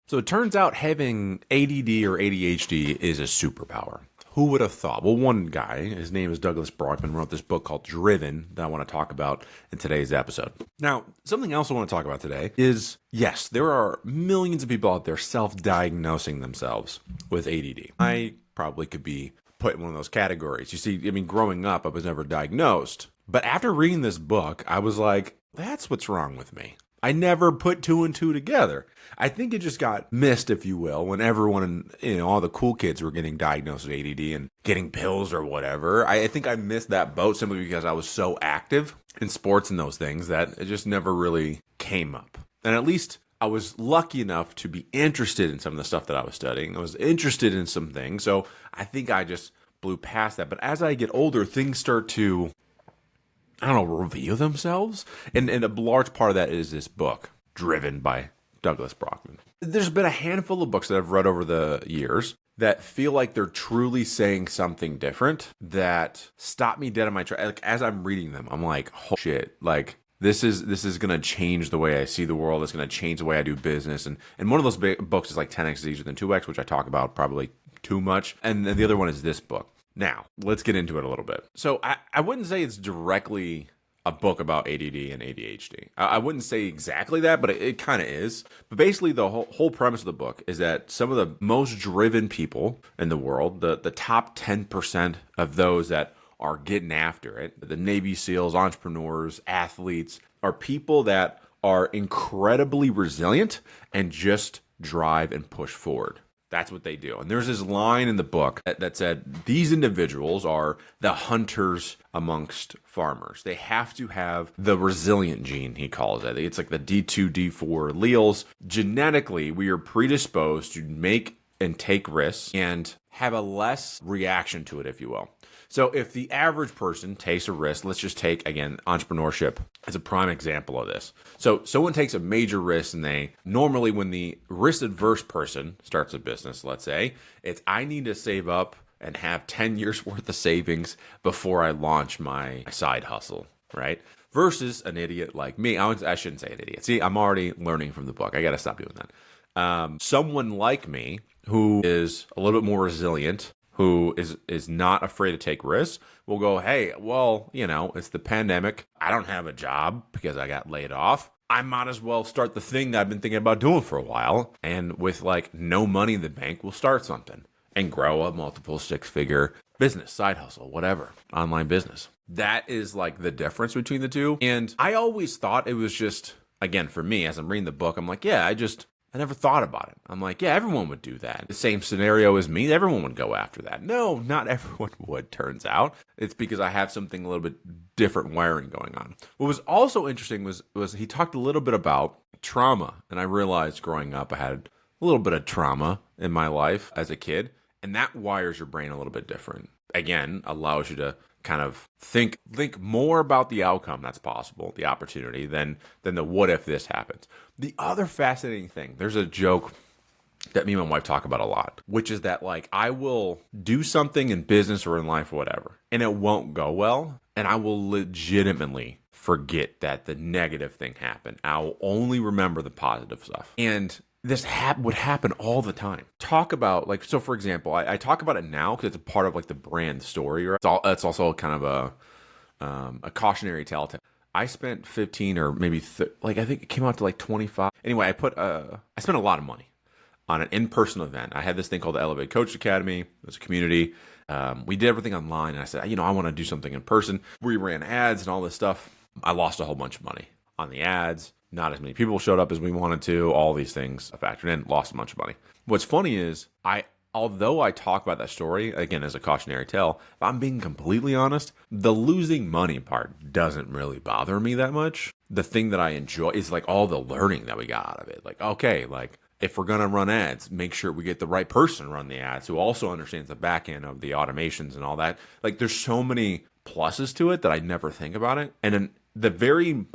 So it turns out having ADD or ADHD is a superpower. Who would have thought? Well, one guy, his name is Douglas Brackmann, wrote this book called Driven that I want to talk about in today's episode. Now, something else I want to talk about today is, yes, there are millions of people out there self-diagnosing themselves with ADD. I probably could be put in one of those categories. You see, I mean, growing up, I was never diagnosed. But after reading this book, I was like, that's what's wrong with me. I never put two and two together. I think it just got missed, if you will, when everyone, all the cool kids were getting diagnosed with ADD and getting pills or whatever. I think I missed that boat simply because I was so active in sports and those things that it just never really came up. And at least I was lucky enough to be interested in some of the stuff that I was studying. I was interested in some things. So I think I just blew past that. But as I get older, things start to, reveal themselves. And a large part of that is this book, Driven by Douglas Brackmann. There's been a handful of books that I've read over the years that feel like they're truly saying something different that stop me dead in my tracks. Like, as I'm reading them, I'm like, oh shit, like this is going to change the way I see the world. It's going to change the way I do business. And one of those books is like 10x is easier than 2x, which I talk about probably too much. And then the other one is this book. Now, let's get into it a little bit. So I wouldn't say it's directly a book about ADD and ADHD. I wouldn't say exactly that, but it kind of is. But basically, the whole premise of the book is that some of the most driven people in the world, the top 10% of those that are getting after it, the Navy SEALs, entrepreneurs, athletes, are people that are incredibly resilient and just drive and push forward. That's what they do. And there's this line in the book that said, these individuals are the hunters amongst farmers. They have to have the resilient gene, he calls it. It's like the D2, D4 alleles. Genetically, we are predisposed to make and take risks and have a less reaction to it, if you will. So if the average person takes a risk, let's just take, again, entrepreneurship as a prime example of this. So someone takes a major risk and they normally, when the risk adverse person starts a business, let's say, it's I need to save up and have 10 years worth of savings before I launch my side hustle, right? Versus an idiot like me. I shouldn't say an idiot. See, I'm already learning from the book. I got to stop doing that. Someone like me who is a little bit more resilient, who is not afraid to take risks, will go, hey, well, it's the pandemic. I don't have a job because I got laid off. I might as well start the thing that I've been thinking about doing for a while. And with like no money in the bank, we'll start something and grow a multiple six-figure business, side hustle, whatever, online business. That is like the difference between the two. And I always thought it was just, again, for me, as I'm reading the book, I'm like, yeah, I never thought about it. I'm like, yeah, everyone would do that. The same scenario as me, everyone would go after that. No, not everyone would, turns out. It's because I have something a little bit different wiring going on. What was also interesting was he talked a little bit about trauma. And I realized growing up, I had a little bit of trauma in my life as a kid. And that wires your brain a little bit different. Again, allows you to kind of think more about the outcome that's possible, the opportunity, than the what if this happens. The other fascinating thing, there's a joke that me and my wife talk about a lot, which is that like I will do something in business or in life or whatever, and it won't go well, and I will legitimately forget that the negative thing happened. I'll only remember the positive stuff. And this would happen all the time. Talk about so for example, I talk about it now because it's a part of like the brand story. Right? It's also kind of a cautionary tale. I spent 15 or maybe I think it came out to like 25. Anyway, I spent a lot of money on an in-person event. I had this thing called the Elevate Coach Academy. It was a community. We did everything online, and I said, I want to do something in person. We ran ads and all this stuff. I lost a whole bunch of money on the ads. Not as many people showed up as we wanted to. All these things factored in, lost a bunch of money. What's funny is although I talk about that story, again, as a cautionary tale, if I'm being completely honest, the losing money part doesn't really bother me that much. The thing that I enjoy is like all the learning that we got out of it. Like, okay, like if we're going to run ads, make sure we get the right person to run the ads who also understands the back end of the automations and all that. Like there's so many pluses to it that I never think about it. And then the very,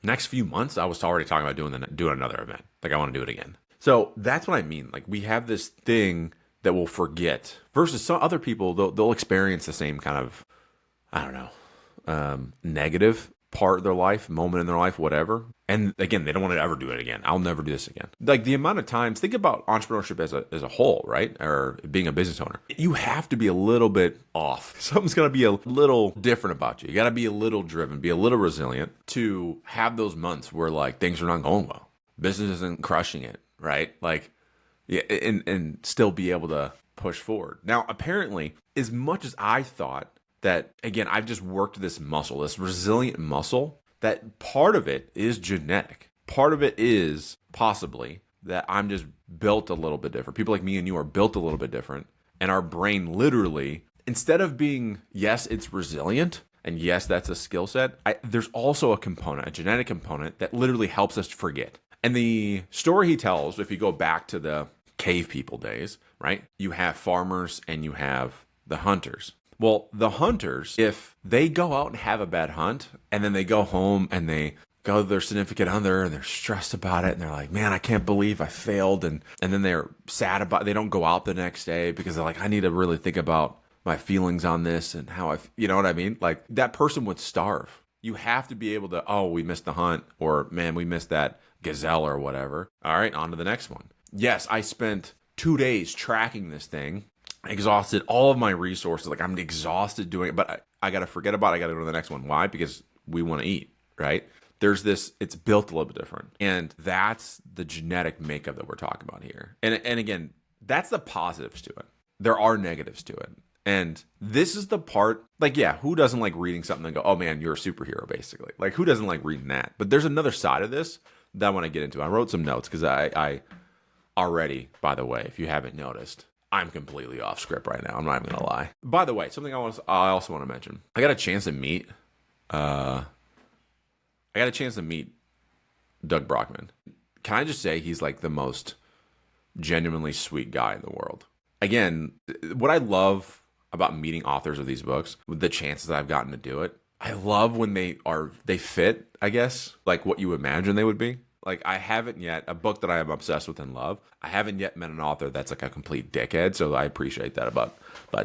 next few months, I was already talking about doing another event. Like I want to do it again. So that's what I mean. Like we have this thing that we'll forget versus some other people, they'll experience the same kind of, negative part of their life, moment in their life, whatever. And again, they don't want to ever do it again. I'll never do this again. Like the amount of times, think about entrepreneurship as a whole, right? Or being a business owner. You have to be a little bit off. Something's going to be a little different about you. You got to be a little driven, be a little resilient to have those months where like things are not going well. Business isn't crushing it, right? Like, yeah, and still be able to push forward. Now, apparently, as much as I thought that, again, I've just worked this muscle, this resilient muscle, that part of it is genetic. Part of it is possibly that I'm just built a little bit different. People like me and you are built a little bit different. And our brain literally, instead of being, yes, it's resilient, and yes, that's a skill set, there's also a component, a genetic component that literally helps us forget. And the story he tells, if you go back to the cave people days, right? You have farmers and you have the hunters. Well, the hunters, if they go out and have a bad hunt and then they go home and they go to their significant other and they're stressed about it and they're like, man, I can't believe I failed. And then they're sad about it. They don't go out the next day because they're like, I need to really think about my feelings on this and how you know what I mean? Like that person would starve. You have to be able to, oh, we missed the hunt, or man, we missed that gazelle or whatever. All right, on to the next one. Yes, I spent 2 days tracking this thing, exhausted all of my resources. Like I'm exhausted doing it, but I got to forget about it. I got to go to the next one. Why? Because we want to eat, right? There's this, it's built a little bit different. And that's the genetic makeup that we're talking about here. And again, that's the positives to it. There are negatives to it. And this is the part, like, yeah, who doesn't like reading something and go, oh man, you're a superhero, basically. Like, who doesn't like reading that? But there's another side of this that I want to get into. I wrote some notes because I already, by the way, if you haven't noticed, I'm completely off script right now. I'm not even going to lie. By the way, something I also want to mention. I got a chance to meet Doug Brackmann. Can I just say he's like the most genuinely sweet guy in the world. Again, what I love about meeting authors of these books, with the chances that I've gotten to do it, I love when they fit, I guess, like what you imagine they would be. Like I haven't yet, a book that I am obsessed with and love, I haven't yet met an author that's like a complete dickhead, so I appreciate that about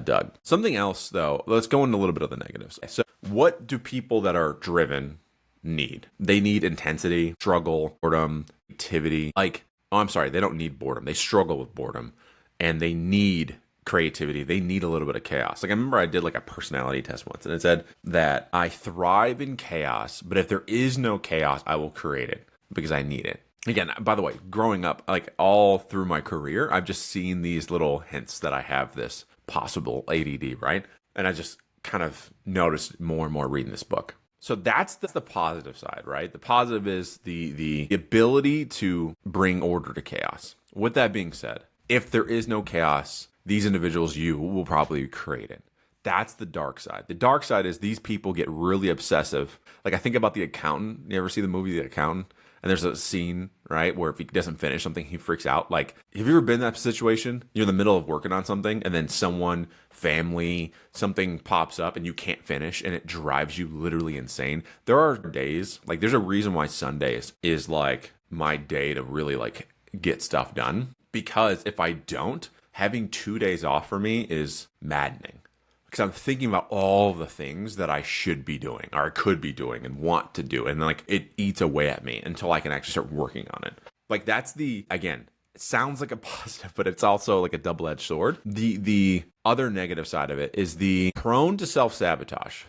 Doug. Something else though, let's go into a little bit of the negatives. So what do people that are driven need? They need intensity, struggle, boredom, activity. Like, oh, I'm sorry, they don't need boredom. They struggle with boredom and they need creativity. They need a little bit of chaos. Like I remember I did like a personality test once and it said that I thrive in chaos, but if there is no chaos, I will create it because I need it. Again, by the way, growing up, like all through my career, I've just seen these little hints that I have this possible ADD, right? And I just kind of noticed more and more reading this book. So that's the positive side, right? The positive is the ability to bring order to chaos. With that being said, if there is no chaos, these individuals, you will probably create it. That's the dark side. The dark side is these people get really obsessive. Like I think about The Accountant. You ever see the movie The Accountant? And there's a scene, right, where if he doesn't finish something, he freaks out. Like, have you ever been in that situation? You're in the middle of working on something, and then someone, family, something pops up, and you can't finish, and it drives you literally insane. There are days, like, there's a reason why Sundays is, like, my day to really, like, get stuff done. Because if I don't, having 2 days off for me is maddening. Because I'm thinking about all the things that I should be doing or I could be doing and want to do. And like it eats away at me until I can actually start working on it. Like that's again, it sounds like a positive, but it's also like a double-edged sword. The other negative side of it is the prone to self-sabotage.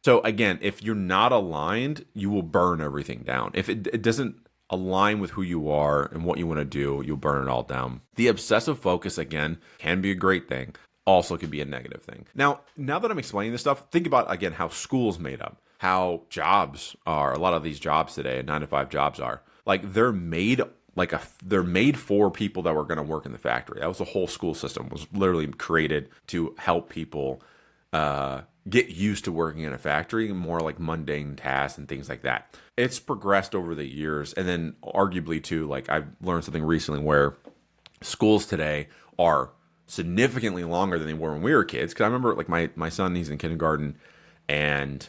So again, if you're not aligned, you will burn everything down. If it doesn't align with who you are and what you want to do, you'll burn it all down. The obsessive focus, again, can be a great thing. Also could be a negative thing. Now that I'm explaining this stuff, think about, again, how school's made up, how jobs are, a lot of these jobs today, 9-to-5 jobs are, like they're made for people that were going to work in the factory. That was the whole school system, was literally created to help people get used to working in a factory, more like mundane tasks and things like that. It's progressed over the years. And then arguably too, like I've learned something recently where schools today are significantly longer than they were when we were kids. Because I remember like my son, he's in kindergarten and,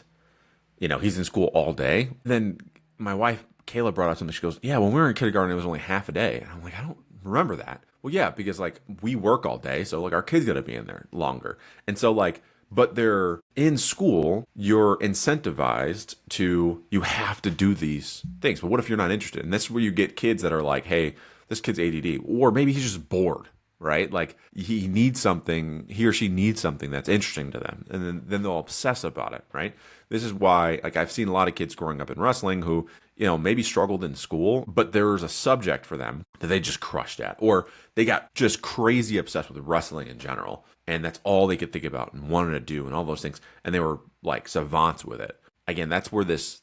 you know, he's in school all day. Then my wife, Kayla, brought up something. She goes, yeah, when we were in kindergarten, it was only half a day. And I'm like, I don't remember that. Well, yeah, because like we work all day. So like our kids got to be in there longer. And so like But they're in school, you're incentivized to, you have to do these things. But what if you're not interested? And that's where you get kids that are like, hey, this kid's ADD, or maybe he's just bored, right? Like he needs something, he or she needs something that's interesting to them. And then they'll obsess about it, right? This is why, like, I've seen a lot of kids growing up in wrestling who, maybe struggled in school, but there was a subject for them that they just crushed at, or they got just crazy obsessed with wrestling in general. And that's all they could think about and wanted to do and all those things. And they were like savants with it. Again, that's where this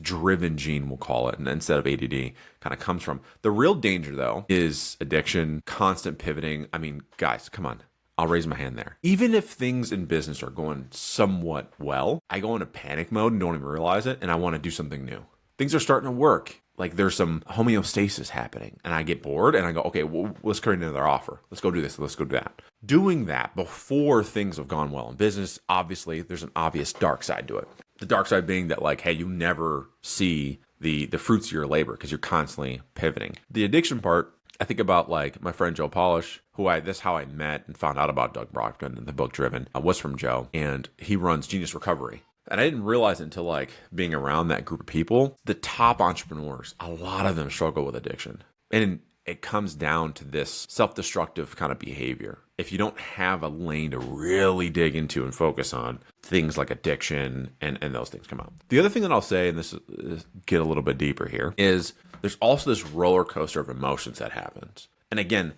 driven gene, we'll call it, and instead of ADD, kind of comes from. The real danger, though, is addiction, constant pivoting. I mean, guys, come on. I'll raise my hand there. Even if things in business are going somewhat well, I go into panic mode and don't even realize it, and I want to do something new. Things are starting to work. Like there's some homeostasis happening, and I get bored and I go, okay, well, let's create another offer. Let's go do this. Let's go do that. Doing that before things have gone well in business, obviously there's an obvious dark side to it. The dark side being that, like, hey, you never see the fruits of your labor because you're constantly pivoting. The addiction part, I think about like my friend Joe Polish, this is how I met and found out about Doug Brackmann and the book Driven, was from Joe, and he runs Genius Recovery. And I didn't realize until like being around that group of people, the top entrepreneurs, a lot of them struggle with addiction. And it comes down to this self-destructive kind of behavior. If you don't have a lane to really dig into and focus on, things like addiction and those things come out. The other thing that I'll say, and this is get a little bit deeper here, is there's also this roller coaster of emotions that happens. And again,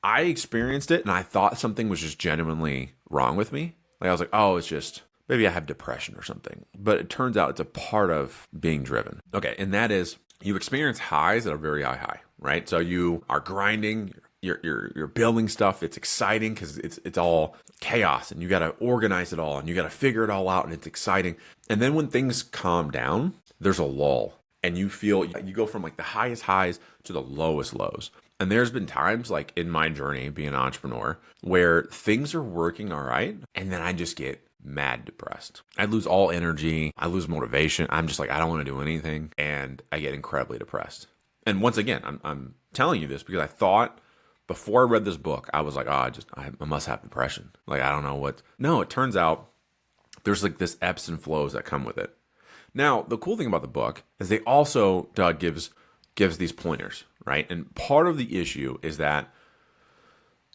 I experienced it and I thought something was just genuinely wrong with me. Like I was like, oh, it's just, maybe I have depression or something. But it turns out it's a part of being driven. Okay, and that is you experience highs that are very high, right? So you are grinding, you're building stuff. It's exciting because it's all chaos and you got to organize it all and you got to figure it all out and it's exciting. And then when things calm down, there's a lull and you feel, you go from like the highest highs to the lowest lows. And there's been times like in my journey being an entrepreneur where things are working all right and then I just get mad depressed. I lose all energy. I lose motivation. I'm just like, I don't want to do anything. And I get incredibly depressed. And once again, I'm telling you this because I thought before I read this book, I was like, I must have depression. Like, I don't know what. No, it turns out there's like this ebbs and flows that come with it. Now, the cool thing about the book is they also, Doug gives these pointers, right? And part of the issue is that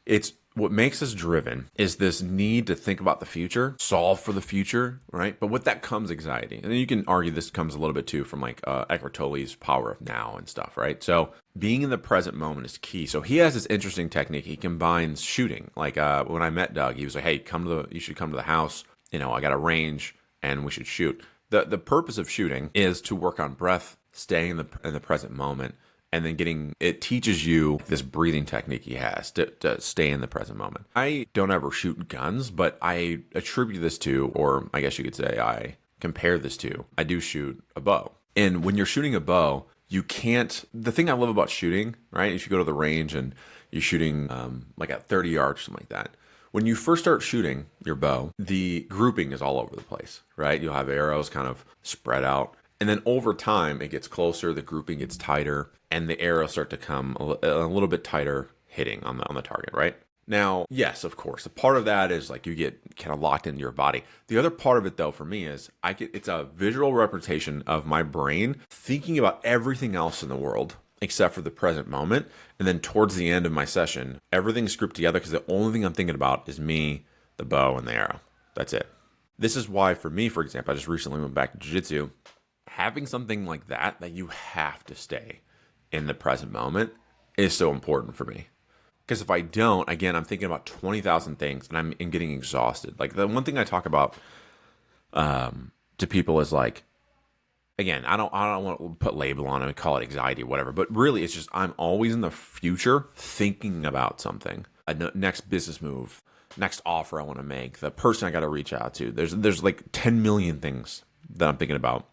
it's what makes us driven is this need to think about the future, solve for the future, right? But with that comes anxiety. And then you can argue this comes a little bit too from like Eckhart Tolle's Power of Now and stuff, right? So being in the present moment is key. So he has this interesting technique. He combines shooting. Like when I met Doug, he was like, hey, you should come to the house. I got a range and we should shoot. The purpose of shooting is to work on breath, staying in the present moment, and then it teaches you this breathing technique he has to stay in the present moment. I don't ever shoot guns, but I attribute this to, or I guess you could say I compare this to, I do shoot a bow. And when you're shooting a bow, the thing I love about shooting, right? If you go to the range and you're shooting like at 30 yards, something like that. When you first start shooting your bow, the grouping is all over the place, right? You'll have arrows kind of spread out. And then over time, it gets closer, the grouping gets tighter, and the arrows start to come a little bit tighter hitting on the target, right? Now, yes, of course, a part of that is like you get kind of locked into your body. The other part of it, though, for me is it's a visual representation of my brain thinking about everything else in the world except for the present moment. And then towards the end of my session, everything's grouped together because the only thing I'm thinking about is me, the bow, and the arrow. That's it. This is why, for me, for example, I just recently went back to jiu-jitsu. Having something like that you have to stay in the present moment is so important for me. Because if I don't, again, I'm thinking about 20,000 things and I'm getting exhausted. Like the one thing I talk about to people is like, again, I don't want to put label on it and call it anxiety or whatever, but really it's just I'm always in the future thinking about something, a next business move, next offer I want to make, the person I got to reach out to. There's like 10 million things that I'm thinking about.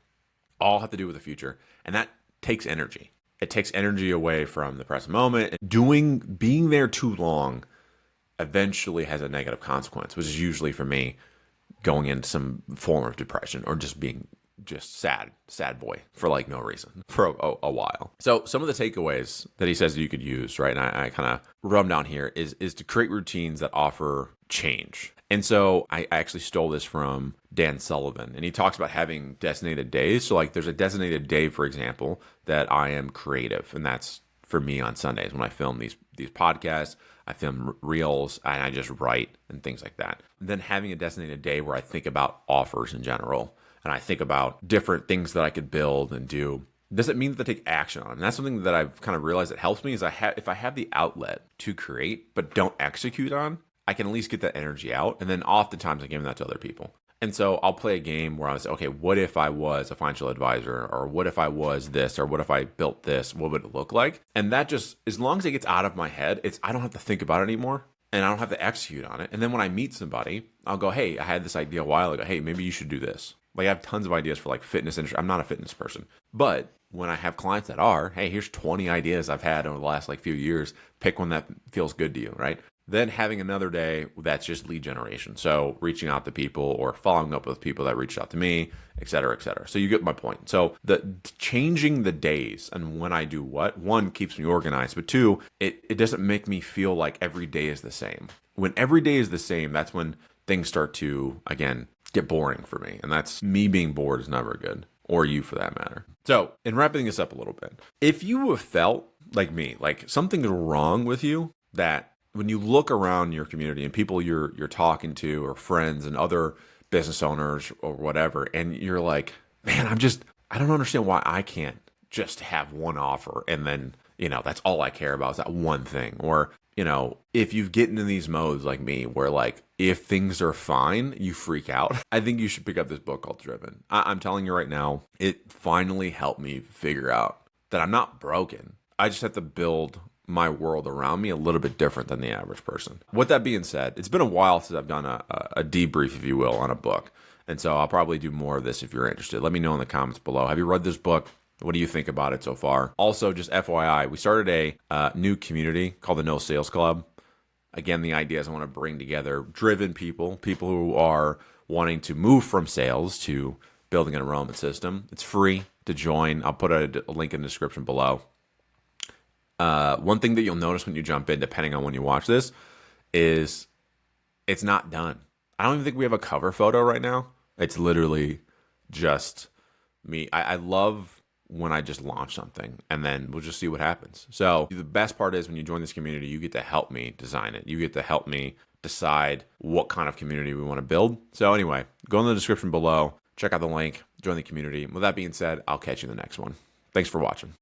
All have to do with the future. And that takes energy. It takes energy away from the present moment. Being there too long eventually has a negative consequence, which is usually for me going into some form of depression or just being just sad boy for like no reason for a while. So some of the takeaways that he says that you could use, right? And I kind of run down here is to create routines that offer change. And so I actually stole this from Dan Sullivan, and he talks about having designated days. So like there's a designated day, for example, that I am creative, and that's for me on Sundays when I film these podcasts. I film reels and I just write and things like that. And then having a designated day where I think about offers in general, and I think about different things that I could build and do. Doesn't mean that I take action on it. And that's something that I've kind of realized that helps me is if I have the outlet to create but don't execute on, I can at least get that energy out. And then oftentimes I give that to other people. And so I'll play a game where I was, okay, what if I was a financial advisor? Or what if I was this? Or what if I built this? What would it look like? And that just, as long as it gets out of my head, I don't have to think about it anymore. And I don't have to execute on it. And then when I meet somebody, I'll go, hey, I had this idea a while ago. Hey, maybe you should do this. Like I have tons of ideas for like fitness industry. I'm not a fitness person. But when I have clients that are, hey, here's 20 ideas I've had over the last like few years. Pick one that feels good to you, right? Then having another day that's just lead generation. So reaching out to people or following up with people that reached out to me, et cetera, et cetera. So you get my point. So the changing the days and when I do what, one, keeps me organized, but two, it doesn't make me feel like every day is the same. When every day is the same, that's when things start to, again, get boring for me. And that's me being bored is never good, or you for that matter. So in wrapping this up a little bit, if you have felt like me, like something's wrong with you, that when you look around your community and people you're talking to or friends and other business owners or whatever, and you're like, man, I don't understand why I can't just have one offer and then, that's all I care about is that one thing. Or, if you get into these modes like me where like, if things are fine, you freak out, I think you should pick up this book called Driven. I'm telling you right now, it finally helped me figure out that I'm not broken. I just have to build my world around me a little bit different than the average person. With that being said, it's been a while since I've done a debrief, if you will, on a book. And so I'll probably do more of this if you're interested. Let me know in the comments below. Have you read this book? What do you think about it so far? Also, just FYI, we started a new community called the No Sales Club. Again, the idea is I want to bring together driven people who are wanting to move from sales to building an enrollment system. It's free to join. I'll put a link in the description below. One thing that you'll notice when you jump in, depending on when you watch this, is it's not done. I don't even think we have a cover photo right now. It's literally just me. I love when I just launch something and then we'll just see what happens. So the best part is when you join this community, you get to help me design it. You get to help me decide what kind of community we want to build. So anyway, go in the description below, check out the link, join the community. With that being said, I'll catch you in the next one. Thanks for watching.